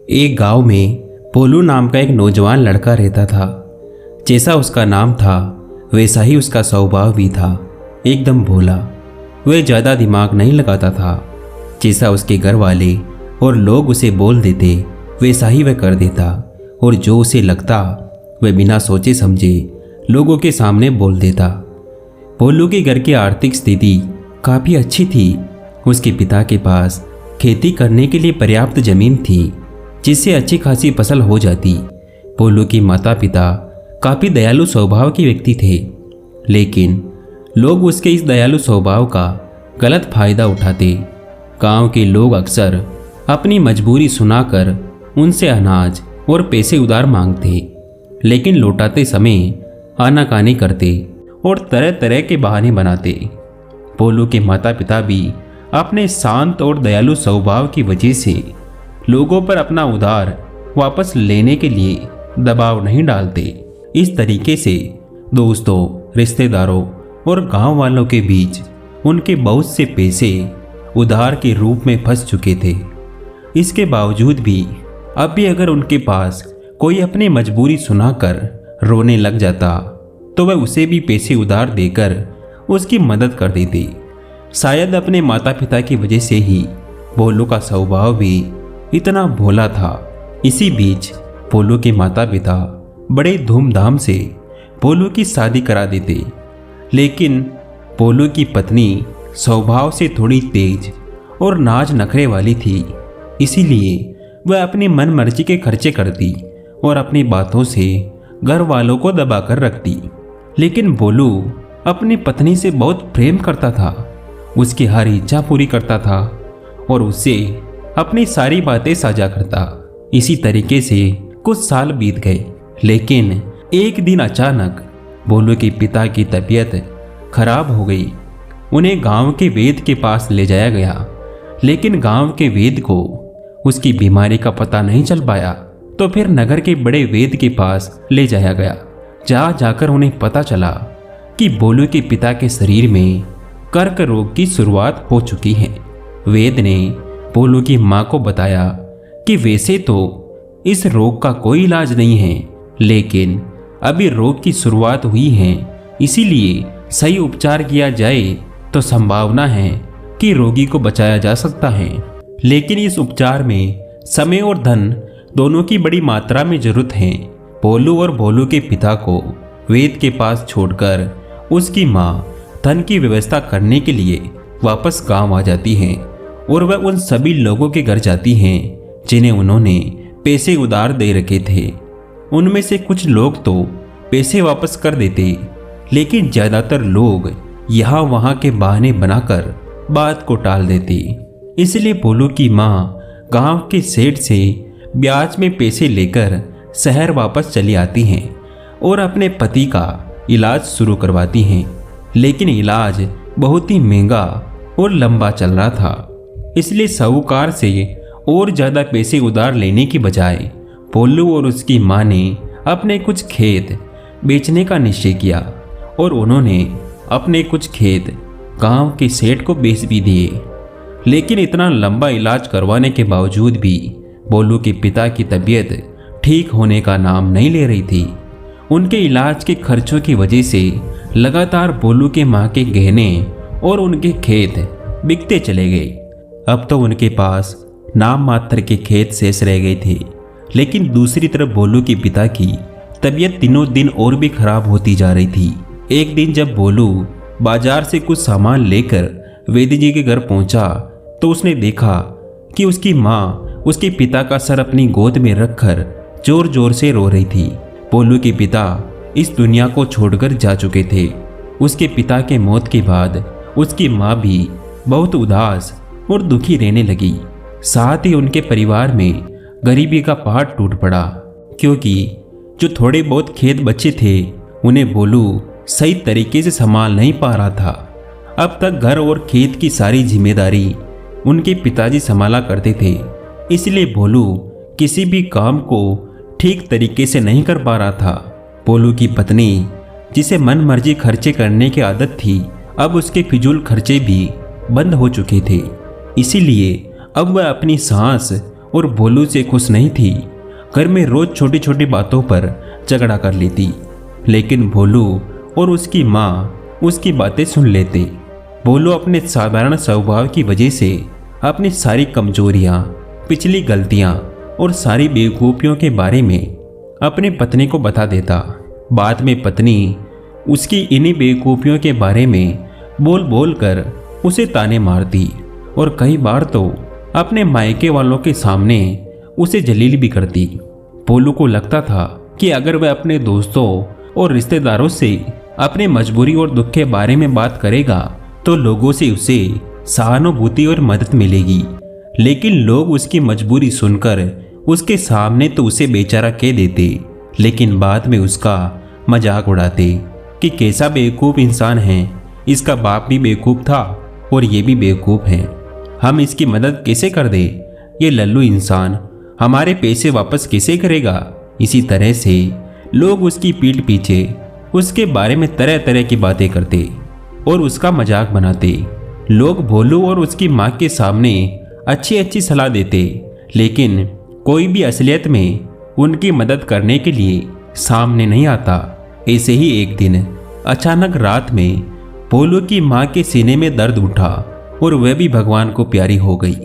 एक गांव में भोलू नाम का एक नौजवान लड़का रहता था। जैसा उसका नाम था वैसा ही उसका स्वभाव भी था, एकदम भोला। वह ज़्यादा दिमाग नहीं लगाता था। जैसा उसके घर वाले और लोग उसे बोल देते वैसा ही वह कर देता, और जो उसे लगता वह बिना सोचे समझे लोगों के सामने बोल देता। भोलू के घर की आर्थिक स्थिति काफ़ी अच्छी थी। उसके पिता के पास खेती करने के लिए पर्याप्त जमीन थी, जिससे अच्छी खासी फसल हो जाती। भोलू के माता पिता काफ़ी दयालु स्वभाव के व्यक्ति थे, लेकिन लोग उसके इस दयालु स्वभाव का गलत फायदा उठाते। गांव के लोग अक्सर अपनी मजबूरी सुनाकर उनसे अनाज और पैसे उधार मांगते, लेकिन लौटाते समय आनाकानी करते और तरह तरह के बहाने बनाते। भोलू के माता पिता भी अपने शांत और दयालु स्वभाव की वजह से लोगों पर अपना उधार वापस लेने के लिए दबाव नहीं डालते। इस तरीके से दोस्तों, रिश्तेदारों और गांव वालों के बीच उनके बहुत से पैसे उधार के रूप में फंस चुके थे। इसके बावजूद भी अब भी अगर उनके पास कोई अपनी मजबूरी सुनाकर रोने लग जाता तो वह उसे भी पैसे उधार देकर उसकी मदद कर देते। शायद अपने माता पिता की वजह से ही भोलू का स्वभाव भी इतना भोला था। इसी बीच भोलू के माता पिता बड़े धूमधाम से भोलू की शादी करा देते, लेकिन भोलू की पत्नी स्वभाव से थोड़ी तेज और नाज नखरे वाली थी। इसीलिए वह अपनी मनमर्जी के खर्चे करती और अपनी बातों से घर वालों को दबाकर रखती। लेकिन भोलू अपनी पत्नी से बहुत प्रेम करता था, उसकी हर इच्छा पूरी करता था और उससे अपनी सारी बातें साझा करता। इसी तरीके से कुछ साल बीत गए, लेकिन एक दिन अचानक भोलू के पिता की तबीयत खराब हो गई। उन्हें गांव के वैद्य के पास ले जाया गया, लेकिन गांव के वैद्य को उसकी बीमारी का पता नहीं चल पाया। तो फिर नगर के बड़े वैद्य के पास ले जाया गया, जहाँ जाकर उन्हें पता चला कि भोलू के पिता के शरीर में कर्क रोग की शुरुआत हो चुकी है। वैद्य ने भोलू की माँ को बताया कि वैसे तो इस रोग का कोई इलाज नहीं है, लेकिन अभी रोग की शुरुआत हुई है, इसीलिए सही उपचार किया जाए तो संभावना है कि रोगी को बचाया जा सकता है। लेकिन इस उपचार में समय और धन दोनों की बड़ी मात्रा में जरूरत है। भोलू और भोलू के पिता को वैद्य के पास छोड़कर उसकी माँ धन की व्यवस्था करने के लिए वापस गांव आ जाती हैं और वह उन सभी लोगों के घर जाती हैं जिन्हें उन्होंने पैसे उधार दे रखे थे। उनमें से कुछ लोग तो पैसे वापस कर देते, लेकिन ज़्यादातर लोग यहाँ वहाँ के बहाने बनाकर बात को टाल देते। इसलिए भोलू की माँ गांव के सेठ से ब्याज में पैसे लेकर शहर वापस चली आती हैं और अपने पति का इलाज शुरू करवाती हैं। लेकिन इलाज बहुत ही महंगा और लंबा चल रहा था, इसलिए साहूकार से और ज़्यादा पैसे उधार लेने की बजाय भोलू और उसकी माँ ने अपने कुछ खेत बेचने का निश्चय किया और उन्होंने अपने कुछ खेत गांव के सेठ को बेच भी दिए। लेकिन इतना लंबा इलाज करवाने के बावजूद भी भोलू के पिता की तबीयत ठीक होने का नाम नहीं ले रही थी। उनके इलाज के खर्चों की वजह से लगातार भोलू के माँ के गहने और उनके खेत बिकते चले गए। अब तो उनके पास नाम मात्र के खेत शेष रह गए थे। लेकिन दूसरी तरफ भोलू के पिता की तबीयत दिनों दिन और भी खराब होती जा रही थी। एक दिन जब भोलू बाजार से कुछ सामान लेकर वैद्य जी के घर पहुंचा तो उसने देखा कि उसकी माँ उसके पिता का सर अपनी गोद में रखकर जोर जोर से रो रही थी। भोलू के पिता इस दुनिया को छोड़कर जा चुके थे। उसके पिता के मौत के बाद उसकी माँ भी बहुत उदास और दुखी रहने लगी। साथ ही उनके परिवार में गरीबी का पहाड़ टूट पड़ा, क्योंकि जो थोड़े बहुत खेत बचे थे उन्हें भोलू सही तरीके से संभाल नहीं पा रहा था। अब तक घर और खेत की सारी जिम्मेदारी उनके पिताजी संभाला करते थे, इसलिए भोलू किसी भी काम को ठीक तरीके से नहीं कर पा रहा था। भोलू की पत्नी, जिसे मन मर्जी खर्चे करने की आदत थी, अब उसके फिजूल खर्चे भी बंद हो चुके थे। इसीलिए अब वह अपनी सास और भोलू से खुश नहीं थी। घर में रोज छोटी छोटी बातों पर झगड़ा कर लेती, लेकिन भोलू और उसकी माँ उसकी बातें सुन लेते। भोलू अपने साधारण स्वभाव की वजह से अपनी सारी कमजोरियाँ, पिछली गलतियाँ और सारी बेवकूफ़ियों के बारे में अपनी पत्नी को बता देता। बाद में पत्नी उसकी इन्हीं बेवकूफ़ियों के बारे में बोल बोल कर उसे ताने मारती और कई बार तो अपने मायके वालों के सामने उसे जलील भी करती। भोलू को लगता था कि अगर वह अपने दोस्तों और रिश्तेदारों से अपनी मजबूरी और दुख के बारे में बात करेगा तो लोगों से उसे सहानुभूति और मदद मिलेगी, लेकिन लोग उसकी मजबूरी सुनकर उसके सामने तो उसे बेचारा कह देते, लेकिन बाद में उसका मजाक उड़ाते कि कैसा बेवकूफ़ इंसान है, इसका बाप भी बेवकूफ़ था और ये भी बेवकूफ़ है, हम इसकी मदद कैसे कर दे, ये लल्लू इंसान हमारे पैसे वापस कैसे करेगा। इसी तरह से लोग उसकी पीठ पीछे उसके बारे में तरह तरह की बातें करते और उसका मजाक बनाते। लोग भोलू और उसकी माँ के सामने अच्छी अच्छी सलाह देते, लेकिन कोई भी असलियत में उनकी मदद करने के लिए सामने नहीं आता। ऐसे ही एक दिन अचानक रात में भोलू की माँ के सीने में दर्द उठा और वह भी भगवान को प्यारी हो गई।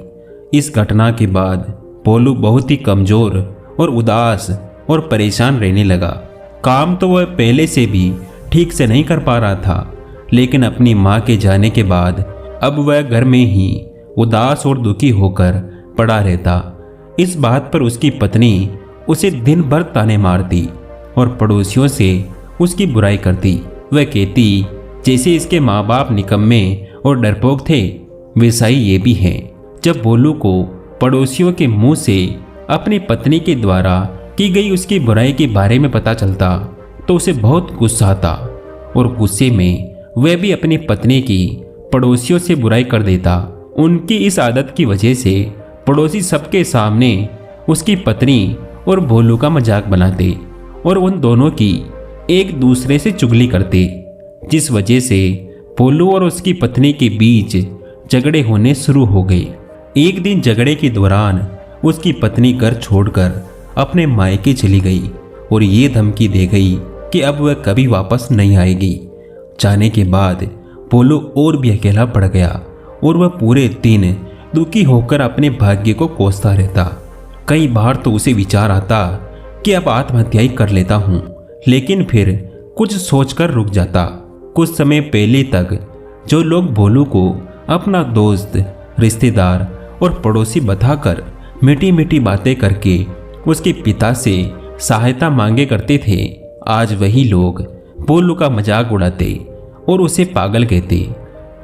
इस घटना के बाद भोलू बहुत ही कमज़ोर और उदास और परेशान रहने लगा। काम तो वह पहले से भी ठीक से नहीं कर पा रहा था, लेकिन अपनी माँ के जाने के बाद अब वह घर में ही उदास और दुखी होकर पड़ा रहता। इस बात पर उसकी पत्नी उसे दिन भर ताने मारती और पड़ोसियों से उसकी बुराई करती। वह कहती जैसे इसके माँ बाप निकम्मे और डरपोक थे, वैसा ही ये भी है। जब भोलू को पड़ोसियों के मुंह से अपनी पत्नी के द्वारा की गई उसकी बुराई के बारे में पता चलता तो उसे बहुत गुस्सा आता और गुस्से में वह भी अपनी पत्नी की पड़ोसियों से बुराई कर देता। उनकी इस आदत की वजह से पड़ोसी सबके सामने उसकी पत्नी और भोलू का मजाक बनाते और उन दोनों की एक दूसरे से चुगली करते, जिस वजह से भोलू और उसकी पत्नी के बीच झगड़े होने शुरू हो गए। एक दिन झगड़े के दौरान उसकी पत्नी घर छोड़कर अपने मायके चली गई और ये धमकी दे गई कि अब वह कभी वापस नहीं आएगी। जाने के बाद भोलू और भी अकेला पड़ गया और वह पूरे दिन दुखी होकर अपने भाग्य को कोसता रहता। कई बार तो उसे विचार आता कि अब आत्महत्या ही कर लेता हूँ, लेकिन फिर कुछ सोचकर रुक जाता। कुछ समय पहले तक जो लोग भोलू को अपना दोस्त, रिश्तेदार और पड़ोसी बताकर मीठी मीठी बातें करके उसके पिता से सहायता मांगे करते थे, आज वही लोग भोलू का मजाक उड़ाते और उसे पागल कहते।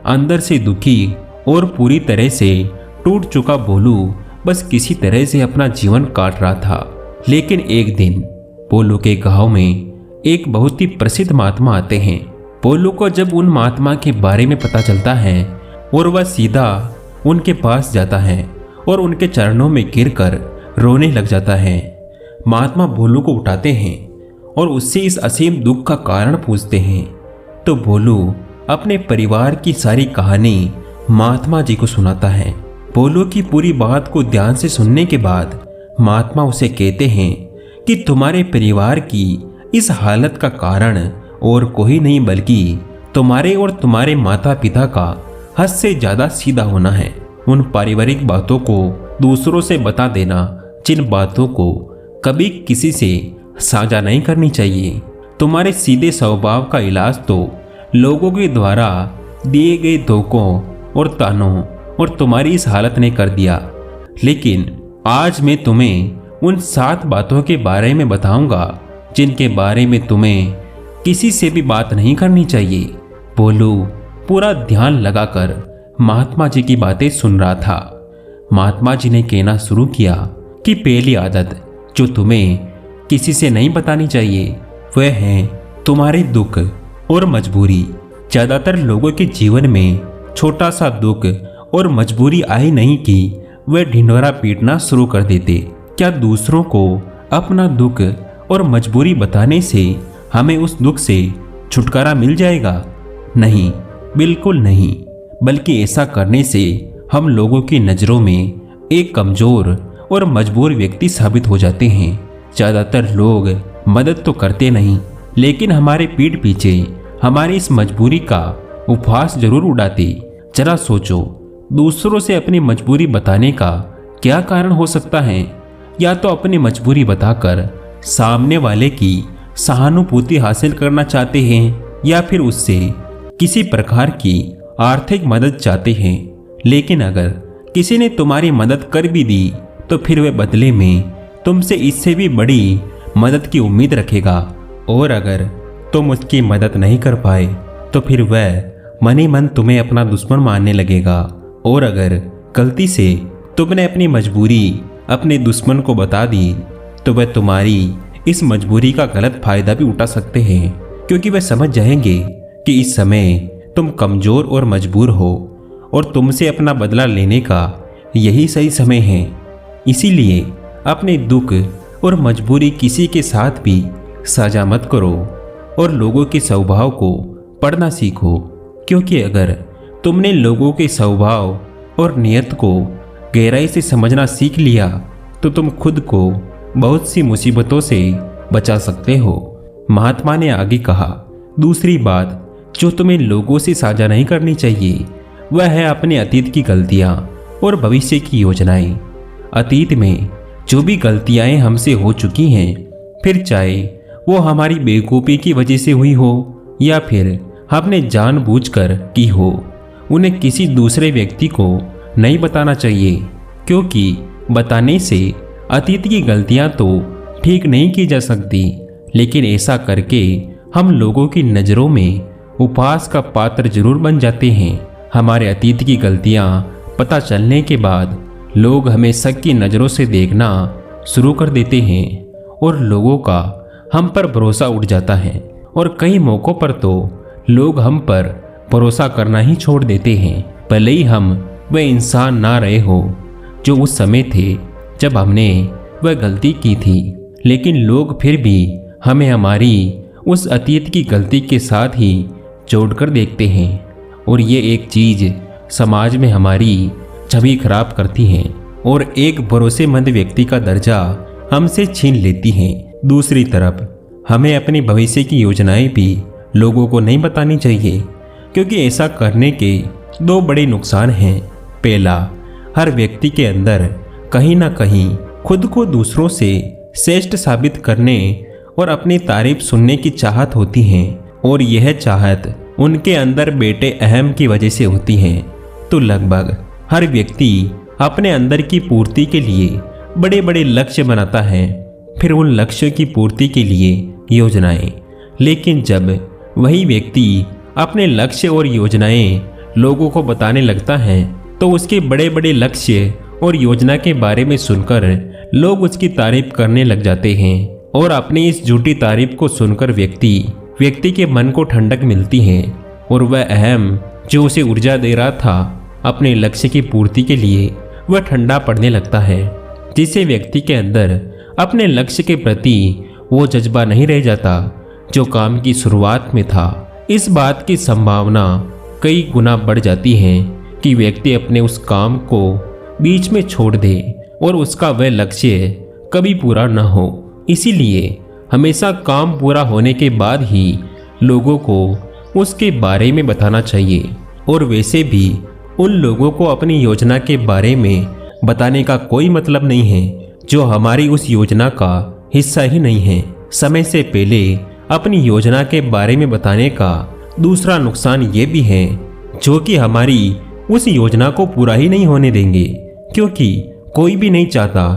अंदर से दुखी और पूरी तरह से टूट चुका भोलू बस किसी तरह से अपना जीवन काट रहा था। लेकिन एक दिन भोलू के गांव में एक बहुत ही प्रसिद्ध महात्मा आते हैं। भोलू को जब उन महात्मा के बारे में पता चलता है और वह सीधा उनके पास जाता है और उनके चरणों में गिरकर रोने लग जाता है। महात्मा भोलू को उठाते हैं और उससे इस असीम दुख का कारण पूछते हैं, तो भोलू अपने परिवार की सारी कहानी महात्मा जी को सुनाता है। भोलू की पूरी बात को ध्यान से सुनने के बाद महात्मा उसे कहते हैं कि तुम्हारे परिवार की इस हालत का कारण और कोई नहीं बल्कि तुम्हारे और तुम्हारे माता पिता का हद से ज़्यादा सीधा होना है। उन पारिवारिक बातों को दूसरों से बता देना, जिन बातों को कभी किसी से साझा नहीं करनी चाहिए। तुम्हारे सीधे स्वभाव का इलाज तो लोगों के द्वारा दिए गए धोखों और तानों और तुम्हारी इस हालत ने कर दिया। लेकिन आज मैं तुम्हें उन 7 बातों के बारे में बताऊंगा जिनके बारे में तुम्हें किसी से भी बात नहीं करनी चाहिए। भोलू पूरा ध्यान लगाकर महात्मा जी की बातें सुन रहा था। महात्मा जी ने कहना शुरू किया कि पहली आदत जो तुम्हें किसी से नहीं बतानी चाहिए वह है तुम्हारे दुख और मजबूरी। ज़्यादातर लोगों के जीवन में छोटा सा दुख और मजबूरी आई नहीं कि वह ढिंढोरा पीटना शुरू कर देते। क्या दूसरों को अपना दुख और मजबूरी बताने से हमें उस दुख से छुटकारा मिल जाएगा? नहीं, बिल्कुल नहीं। बल्कि ऐसा करने से हम लोगों की नज़रों में एक कमज़ोर और मजबूर व्यक्ति साबित हो जाते हैं। ज़्यादातर लोग मदद तो करते नहीं, लेकिन हमारे पीठ पीछे हमारी इस मजबूरी का उपहास जरूर उड़ाते। जरा सोचो, दूसरों से अपनी मजबूरी बताने का क्या कारण हो सकता है? या तो अपनी मजबूरी बताकर सामने वाले की सहानुभूति हासिल करना चाहते हैं, या फिर उससे किसी प्रकार की आर्थिक मदद चाहते हैं। लेकिन अगर किसी ने तुम्हारी मदद कर भी दी तो फिर वह बदले में तुमसे इससे भी बड़ी मदद की उम्मीद रखेगा। और अगर तुम उसकी मदद नहीं कर पाए तो फिर वह मन ही मन तुम्हें अपना दुश्मन मानने लगेगा। और अगर गलती से तुमने अपनी मजबूरी अपने दुश्मन को बता दी तो वह तुम्हारी इस मजबूरी का गलत फायदा भी उठा सकते हैं, क्योंकि वह समझ जाएंगे कि इस समय तुम कमजोर और मजबूर हो और तुमसे अपना बदला लेने का यही सही समय है। इसीलिए अपने दुख और मजबूरी किसी के साथ भी साझा मत करो और लोगों के स्वभाव को पढ़ना सीखो, क्योंकि अगर तुमने लोगों के स्वभाव और नियत को गहराई से समझना सीख लिया तो तुम खुद को बहुत सी मुसीबतों से बचा सकते हो। महात्मा ने आगे कहा, दूसरी बात जो तुम्हें लोगों से साझा नहीं करनी चाहिए वह है अपने अतीत की गलतियां और भविष्य की योजनाएं। अतीत में जो भी गलतियां हमसे हो चुकी हैं, फिर चाहे वो हमारी बेवकूफ़ी की वजह से हुई हो या फिर हमने जानबूझकर की हो, उन्हें किसी दूसरे व्यक्ति को नहीं बताना चाहिए, क्योंकि बताने से अतीत की गलतियां तो ठीक नहीं की जा सकती, लेकिन ऐसा करके हम लोगों की नज़रों में उपहास का पात्र जरूर बन जाते हैं। हमारे अतीत की गलतियां पता चलने के बाद लोग हमें शक की नज़रों से देखना शुरू कर देते हैं और लोगों का हम पर भरोसा उठ जाता है, और कई मौक़ों पर तो लोग हम पर भरोसा करना ही छोड़ देते हैं, भले ही हम वह इंसान ना रहे हो जो उस समय थे जब हमने वह गलती की थी। लेकिन लोग फिर भी हमें हमारी उस अतीत की गलती के साथ ही जोड़कर देखते हैं, और ये एक चीज़ समाज में हमारी छवि खराब करती है और एक भरोसेमंद व्यक्ति का दर्जा हमसे छीन लेती हैं। दूसरी तरफ हमें अपनी भविष्य की योजनाएं भी लोगों को नहीं बतानी चाहिए, क्योंकि ऐसा करने के दो बड़े नुकसान हैं। पहला, हर व्यक्ति के अंदर कहीं ना कहीं खुद को दूसरों से श्रेष्ठ साबित करने और अपनी तारीफ सुनने की चाहत होती है, और यह चाहत उनके अंदर बेटे अहम की वजह से होती है। तो लगभग हर व्यक्ति अपने अंदर की पूर्ति के लिए बड़े बड़े लक्ष्य बनाता है, फिर उन लक्ष्यों की पूर्ति के लिए योजनाएं। लेकिन जब वही व्यक्ति अपने लक्ष्य और योजनाएं लोगों को बताने लगता है तो उसके बड़े बड़े लक्ष्य और योजना के बारे में सुनकर लोग उसकी तारीफ करने लग जाते हैं, और अपनी इस झूठी तारीफ को सुनकर व्यक्ति के मन को ठंडक मिलती है, और वह अहम जो उसे ऊर्जा दे रहा था अपने लक्ष्य की पूर्ति के लिए, वह ठंडा पड़ने लगता है, जिससे व्यक्ति के अंदर अपने लक्ष्य के प्रति वो जज्बा नहीं रह जाता जो काम की शुरुआत में था। इस बात की संभावना कई गुना बढ़ जाती है कि व्यक्ति अपने उस काम को बीच में छोड़ दे और उसका वह लक्ष्य कभी पूरा न हो। इसीलिए हमेशा काम पूरा होने के बाद ही लोगों को उसके बारे में बताना चाहिए, और वैसे भी उन लोगों को अपनी योजना के बारे में बताने का कोई मतलब नहीं है जो हमारी उस योजना का हिस्सा ही नहीं है। समय से पहले अपनी योजना के बारे में बताने का दूसरा नुकसान ये भी है जो कि हमारी उस योजना को पूरा ही नहीं होने देंगे, क्योंकि कोई भी नहीं चाहता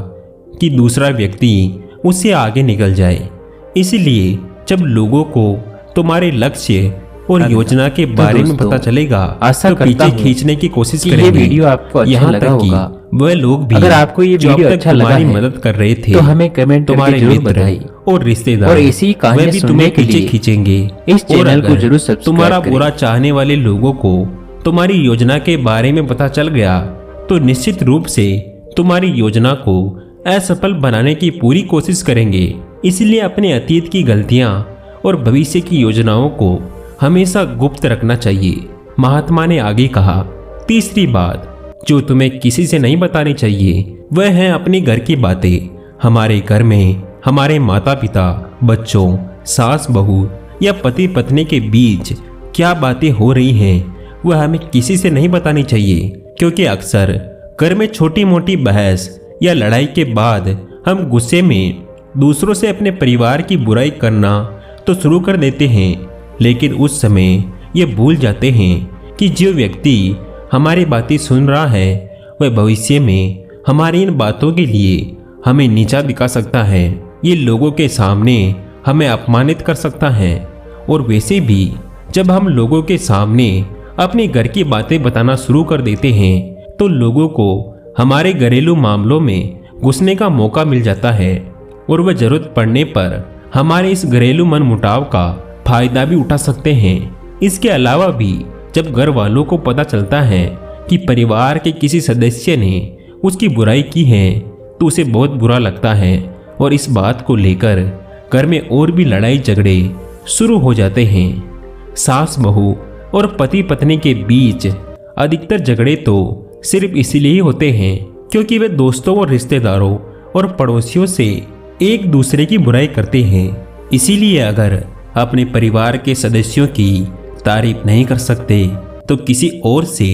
कि दूसरा व्यक्ति उससे आगे निकल जाए। इसलिए जब लोगों को तुम्हारे लक्ष्य और योजना के बारे में पता चलेगा आशा तो पीछे खींचने की कोशिश करेंगे। ये वीडियो आपको अच्छा लगा होगा। वह लोग भी अगर आपको ये वीडियो अच्छा लगा तुम्हारी है मदद कर रहे थे तो हमें कमेंट तुम्हारे करके जरूर मित्र बताइए, और रिश्तेदार और ऐसी कहानियां भी सुनने तुम्हें के पीछे लिए खींचेंगे। इस चैनल को जरूर सब्सक्राइब तुम्हारा करें। बुरा चाहने वाले लोगों को तुम्हारी योजना के बारे में पता चल गया तो निश्चित रूप से तुम्हारी योजना को असफल बनाने की पूरी कोशिश करेंगे। इसलिए अपने अतीत की गलतियां और भविष्य की योजनाओं को हमेशा गुप्त रखना चाहिए। महात्मा ने आगे कहा, तीसरी बात जो तुम्हें किसी से नहीं बतानी चाहिए वह है अपनी घर की बातें। हमारे घर में हमारे माता पिता, बच्चों, सास बहू या पति पत्नी के बीच क्या बातें हो रही हैं वह हमें किसी से नहीं बतानी चाहिए, क्योंकि अक्सर घर में छोटी मोटी बहस या लड़ाई के बाद हम गुस्से में दूसरों से अपने परिवार की बुराई करना तो शुरू कर देते हैं, लेकिन उस समय ये भूल जाते हैं कि जो व्यक्ति हमारी बातें सुन रहा है वह भविष्य में हमारी इन बातों के लिए हमें नीचा दिखा सकता है। ये लोगों के सामने हमें अपमानित कर सकता है। और वैसे भी जब हम लोगों के सामने अपने घर की बातें बताना शुरू कर देते हैं तो लोगों को हमारे घरेलू मामलों में घुसने का मौका मिल जाता है और वह जरूरत पड़ने पर हमारे इस घरेलू मनमुटाव का फायदा भी उठा सकते हैं। इसके अलावा भी जब घर वालों को पता चलता है कि परिवार के किसी सदस्य ने उसकी बुराई की है तो उसे बहुत बुरा लगता है और इस बात को लेकर घर में और भी लड़ाई झगड़े शुरू हो जाते हैं। सास बहू और पति पत्नी के बीच अधिकतर झगड़े तो सिर्फ इसलिए ही होते हैं क्योंकि वे दोस्तों और रिश्तेदारों और पड़ोसियों से एक दूसरे की बुराई करते हैं। इसीलिए अगर अपने परिवार के सदस्यों की तारीफ नहीं कर सकते तो किसी और से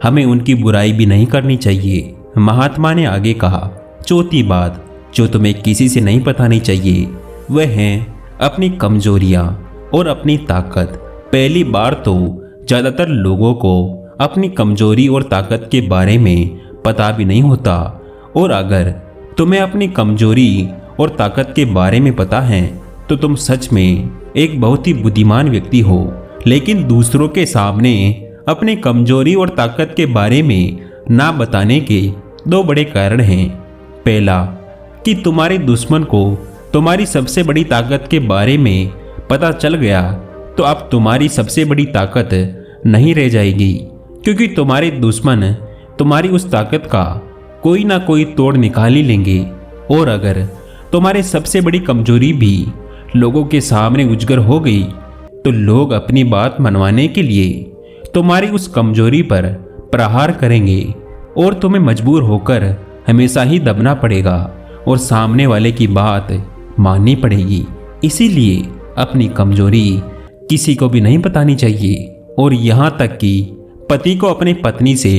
हमें उनकी बुराई भी नहीं करनी चाहिए। महात्मा ने आगे कहा, चौथी बात जो तुम्हें किसी से नहीं बतानी चाहिए वह है अपनी कमजोरियां और अपनी ताकत। पहली बार तो ज़्यादातर लोगों को अपनी कमजोरी और ताकत के बारे में पता भी नहीं होता, और अगर तुम्हें अपनी कमजोरी और ताकत के बारे में पता है तो तुम सच में एक बहुत ही बुद्धिमान व्यक्ति हो। लेकिन दूसरों के सामने अपनी कमजोरी और ताकत के बारे में ना बताने के दो बड़े कारण हैं। पहला कि तुम्हारे दुश्मन को तुम्हारी सबसे बड़ी ताकत के बारे में पता चल गया तो अब तुम्हारी सबसे बड़ी ताकत नहीं रह जाएगी, क्योंकि तुम्हारे दुश्मन तुम्हारी उस ताकत का कोई ना कोई तोड़ निकाल ही लेंगे। और अगर तुम्हारे सबसे बड़ी कमजोरी भी लोगों के सामने उजागर हो गई तो लोग अपनी बात मनवाने के लिए तुम्हारी उस कमजोरी पर प्रहार करेंगे और तुम्हें मजबूर होकर हमेशा ही दबना पड़ेगा और सामने वाले की बात माननी पड़ेगी। इसीलिए अपनी कमजोरी किसी को भी नहीं बतानी चाहिए, और यहाँ तक कि पति को अपनी पत्नी से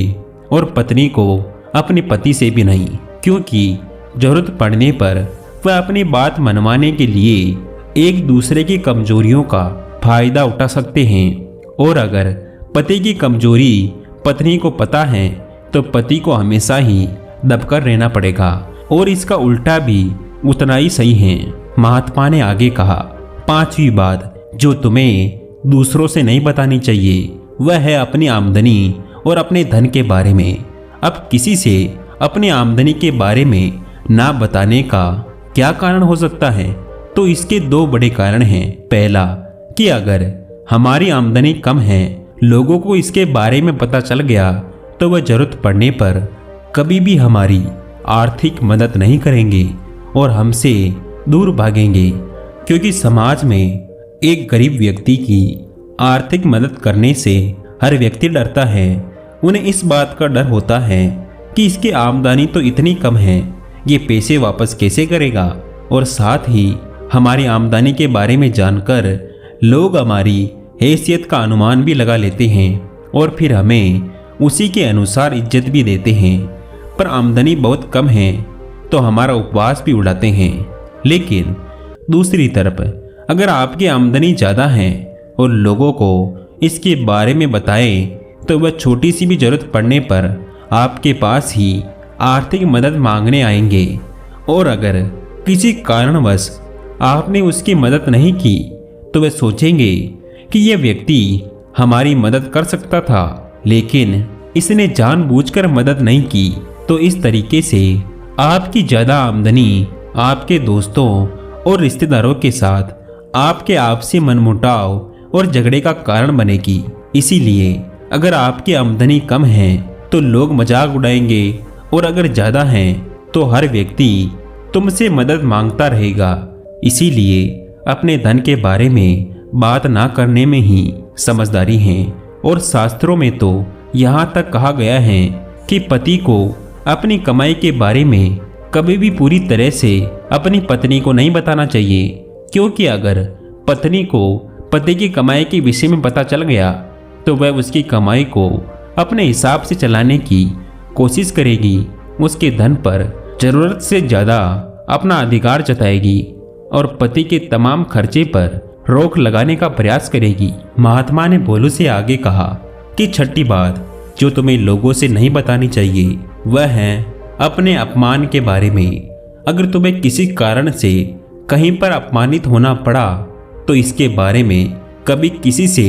और पत्नी को अपने पति से भी नहीं, क्योंकि जरूरत पड़ने पर वह अपनी बात मनवाने के लिए एक दूसरे की कमजोरियों का फायदा उठा सकते हैं। और अगर पति की कमजोरी पत्नी को पता है तो पति को हमेशा ही दबकर रहना पड़ेगा, और इसका उल्टा भी उतना ही सही है। महात्मा ने आगे कहा, पांचवी बात जो तुम्हें दूसरों से नहीं बतानी चाहिए वह है अपनी आमदनी और अपने धन के बारे में। अब किसी से अपनी आमदनी के बारे में ना बताने का क्या कारण हो सकता है? तो इसके दो बड़े कारण हैं। पहला कि अगर हमारी आमदनी कम है, लोगों को इसके बारे में पता चल गया तो वह जरूरत पड़ने पर कभी भी हमारी आर्थिक मदद नहीं करेंगे और हमसे दूर भागेंगे, क्योंकि समाज में एक गरीब व्यक्ति की आर्थिक मदद करने से हर व्यक्ति डरता है। उन्हें इस बात का डर होता है कि इसकी आमदनी तो इतनी कम है, ये पैसे वापस कैसे करेगा, और साथ ही हमारी आमदनी के बारे में जानकर लोग हमारी हैसियत का अनुमान भी लगा लेते हैं और फिर हमें उसी के अनुसार इज्जत भी देते हैं। पर आमदनी बहुत कम है तो हमारा उपवास भी उड़ाते हैं। लेकिन दूसरी तरफ अगर आपकी आमदनी ज़्यादा है और लोगों को इसके बारे में बताएं तो वह छोटी सी भी जरूरत पड़ने पर आपके पास ही आर्थिक मदद मांगने आएंगे, और अगर किसी कारणवश आपने उसकी मदद नहीं की तो वे सोचेंगे कि यह व्यक्ति हमारी मदद कर सकता था लेकिन इसने जानबूझकर मदद नहीं की। तो इस तरीके से आपकी ज़्यादा आमदनी आपके दोस्तों और रिश्तेदारों के साथ आपके आपसी मनमुटाव और झगड़े का कारण बनेगी। इसीलिए अगर आपकी आमदनी कम है तो लोग मजाक उड़ाएंगे, और अगर ज़्यादा है तो हर व्यक्ति तुमसे मदद मांगता रहेगा। इसीलिए अपने धन के बारे में बात ना करने में ही समझदारी है। और शास्त्रों में तो यहाँ तक कहा गया है कि पति को अपनी कमाई के बारे में कभी भी पूरी तरह से अपनी पत्नी को नहीं बताना चाहिए, क्योंकि अगर पत्नी को पति की कमाई के विषय में पता चल गया तो वह उसकी कमाई को अपने हिसाब से चलाने की कोशिश करेगी, उसके धन पर जरूरत से ज़्यादा अपना अधिकार जताएगी और पति के तमाम खर्चे पर रोक लगाने का प्रयास करेगी। महात्मा ने भोलू से आगे कहा कि छठी बात जो तुम्हें लोगों से नहीं बतानी चाहिए वह है अपने अपमान के बारे में। अगर तुम्हें किसी कारण से कहीं पर अपमानित होना पड़ा तो इसके बारे में कभी किसी से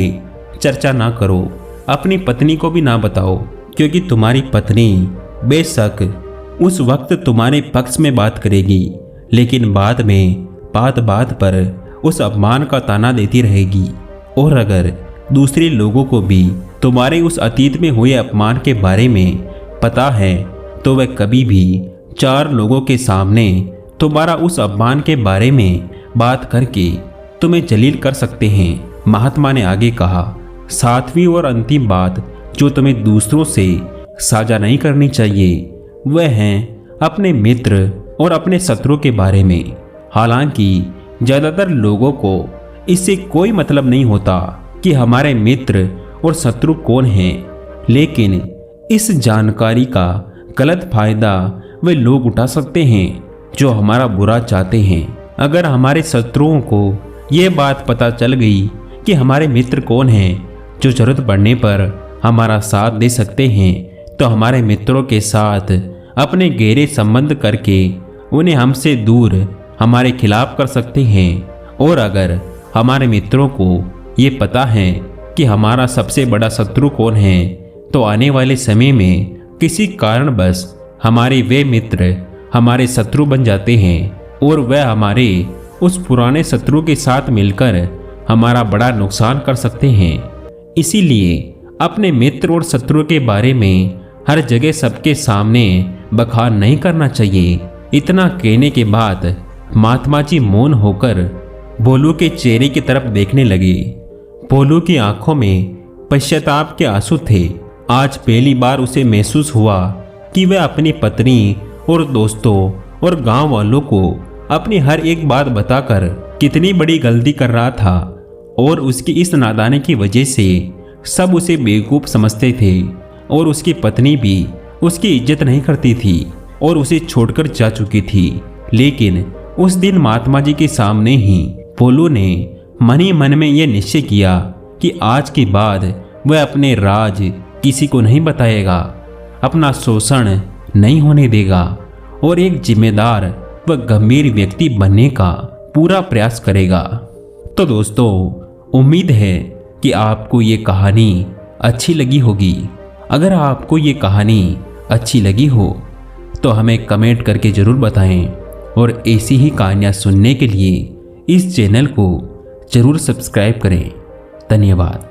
चर्चा ना करो, अपनी पत्नी को भी ना बताओ, क्योंकि तुम्हारी पत्नी बेशक उस वक्त तुम्हारे पक्ष में बात करेगी, लेकिन बाद में बात बात पर उस अपमान का ताना देती रहेगी। और अगर दूसरे लोगों को भी तुम्हारे उस अतीत में हुए अपमान के बारे में पता है तो वह कभी भी 4 लोगों के सामने तुम्हारा उस अपमान के बारे में बात करके तुम्हें जलील कर सकते हैं। महात्मा ने आगे कहा, 7वीं और अंतिम बात जो तुम्हें दूसरों से साझा नहीं करनी चाहिए वह है अपने मित्र और अपने शत्रु के बारे में। हालांकि ज़्यादातर लोगों को इससे कोई मतलब नहीं होता कि हमारे मित्र और शत्रु कौन हैं, लेकिन इस जानकारी का गलत फायदा वे लोग उठा सकते हैं जो हमारा बुरा चाहते हैं। अगर हमारे शत्रुओं को ये बात पता चल गई कि हमारे मित्र कौन हैं जो जरूरत पड़ने पर हमारा साथ दे सकते हैं, तो हमारे मित्रों के साथ अपने गहरे संबंध करके उन्हें हमसे दूर हमारे खिलाफ कर सकते हैं। और अगर हमारे मित्रों को ये पता है कि हमारा सबसे बड़ा शत्रु कौन है, तो आने वाले समय में किसी कारणवश हमारे वे मित्र हमारे शत्रु बन जाते हैं और वह हमारे उस पुराने शत्रु के साथ मिलकर हमारा बड़ा नुकसान कर सकते हैं। इसीलिए अपने मित्र और शत्रु के बारे में हर जगह सबके सामने बखान नहीं करना चाहिए। इतना कहने के बाद महात्मा जी मौन होकर भोलू के चेहरे की तरफ देखने लगे। भोलू की आंखों में पश्चाताप के आंसू थे। आज पहली बार उसे महसूस हुआ कि वह अपनी पत्नी और दोस्तों और गांव वालों को अपनी हर एक बात बताकर कितनी बड़ी गलती कर रहा था, और उसकी इस नादानी की वजह से सब उसे बेवकूफ़ समझते थे और उसकी पत्नी भी उसकी इज्जत नहीं करती थी और उसे छोड़कर जा चुकी थी। लेकिन उस दिन महात्मा जी के सामने ही भोलू ने मन ही मन में यह निश्चय किया कि आज के बाद वह अपने राज किसी को नहीं बताएगा, अपना शोषण नहीं होने देगा और एक जिम्मेदार व गंभीर व्यक्ति बनने का पूरा प्रयास करेगा। तो दोस्तों, उम्मीद है कि आपको ये कहानी अच्छी लगी होगी। अगर आपको ये कहानी अच्छी लगी हो तो हमें कमेंट करके ज़रूर बताएं और ऐसी ही कहानियाँ सुनने के लिए इस चैनल को ज़रूर सब्सक्राइब करें। धन्यवाद।